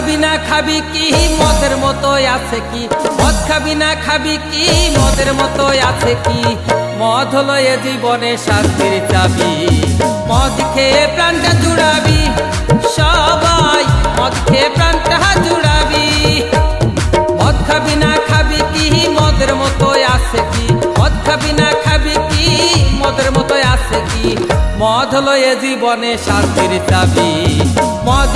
খাবি না খাবি কি মদের মতো আছে কি, মদ খাবি না খাবি কি মদের মতো আছে কি, মদ হলো এ জীবনে শান্তির চাবি, মদ খেয়ে প্রাণটা জুড়াবি, সবাই মদ খেয়ে প্রাণটা জুড়াবি। মদ খাবি না খাবি কি মদের মতো আছে কি, মদ খাবি না খাবি কি মদের মতো আছে কি, মদ হলো এ জীবনে শান্তির চাবি, মদ